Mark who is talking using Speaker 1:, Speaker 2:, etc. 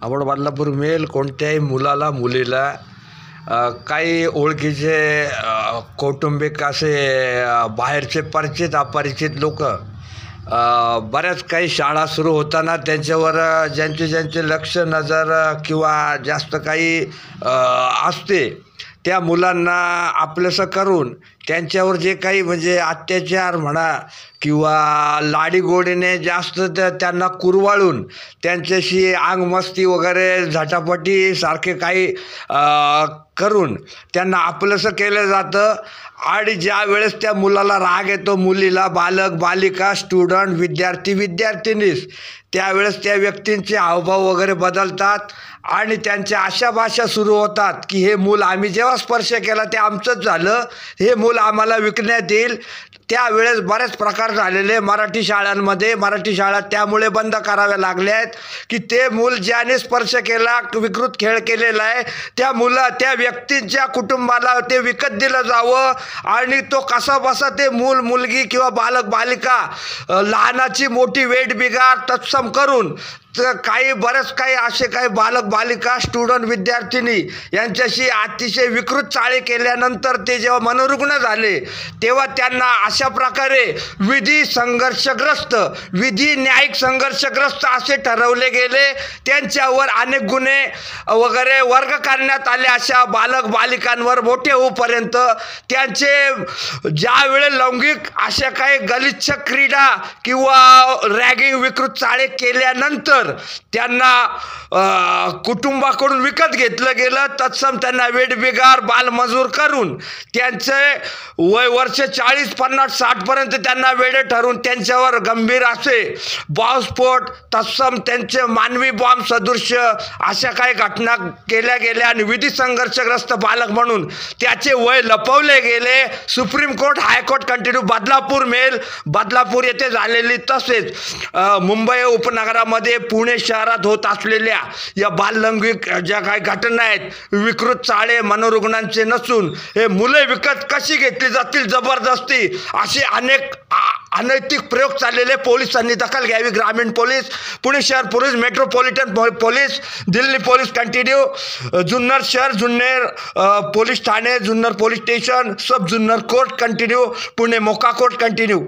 Speaker 1: आपण बदलापूर मेल कोणत्याही मुलाला मुलीला काही ओळखीचे कौटुंबिक असे बाहेरचे परिचित अपरिचित लोक बऱ्याच काही शाळा सुरू होताना त्यांच्यावर ज्यांचे लक्ष नजर किंवा जास्त काही असते त्या मुलांना आपलंसं करून त्यांच्यावर जे काही म्हणजे अत्याचार म्हणा किंवा लाडीगोडीने जास्त त्यांना कुरवाळून त्यांच्याशी अंगमस्ती वगैरे झटापटी सारखे काही करून त्यांना आपलंसं केलं जातं। आणि ज्या वेळेस त्या मुलाला राग येतो, मुलीला, बालक बालिका, स्टुडंट, विद्यार्थी विद्यार्थिनीस, त्यावेळेस त्या व्यक्तींचे हावभाव वगैरे बदलतात आणि त्यांच्या अशा भाषा सुरू होतात की हे मूल आम्ही जेव्हा स्पर्श केला ते आमचंच झालं, हे मूल आम्हाला विकण्यात येईल। त्यावेळेस बरेच प्रकार झालेले मराठी शाळांमध्ये। मराठी शाळा त्यामुळे बंद कराव्या लागल्या आहेत की ते मूल ज्याने स्पर्श केला, विकृत खेळ केलेला आहे, त्या व्यक्तींच्या कुटुंबाला ते विकत दिलं जावं आणि तो कसा बसा ते मूल मुलगी किंवा बालक बालिका लहानाची मोठी वेठ बिगार तत्सम करून बरेच काही असे काही बालक बालिका, स्टुडंट, विद्यार्थिनी यांच्याशी अतिशय विकृत चाळे केल्यानंतर ते जेव्हा मनोरुग्ण झाले तेव्हा त्यांना अशा प्रकारे विधी न्यायिक संघर्षग्रस्त असे ठरवले गेले। त्यांच्यावर अनेक गुन्हे वगैरे वर्ग करण्यात आले। अशा बालक बालिकांवर मोठे होईपर्यंत त्यांचे ज्यावेळेस लैंगिक अशा काही गलिच्छ क्रीडा किंवा रॅगिंग विकृत चाळे केल्यानंतर त्यांना कुटुंबाकडून विकत घेतलं गेलं। तत्सम त्यांना वेठबिगार बालमजूर करून त्यांचे वय वर्ष 40, 50, 60 पर्यंत त्यांना वेडे ठरवून त्यांच्यावर गंभीर असे बॉम्बस्फोट तत्सम त्यांचे मानवी बॉम्ब सदृश अशा काही घटना केल्या गेल्या आणि विधी संघर्षग्रस्त बालक म्हणून त्याचे वय लपवले गेले। Supreme Court, High Court continue Badlapur मेल बदलापूर येथे झालेली तसेच मुंबई उपनगरामध्ये पुणे शहरात होत असलेल्या या बाललैंगिक ज्या काही घटना आहेत, विकृत चाळे मनोरुग्णांचे नसून हे मुले विकत कशी घेतली जातील जबरदस्ती, असे अनेक अनैतिक प्रयोग चाललेले पोलिसांनी दखल घ्यावी। ग्रामीण पोलीस, पुणे शहर police, metropolitan police, Delhi police continue, Junnar शहर, जुन्नर पोलीस ठाणे, Junnar police station, sub Junnar court continue, Pune MCOCA court continue.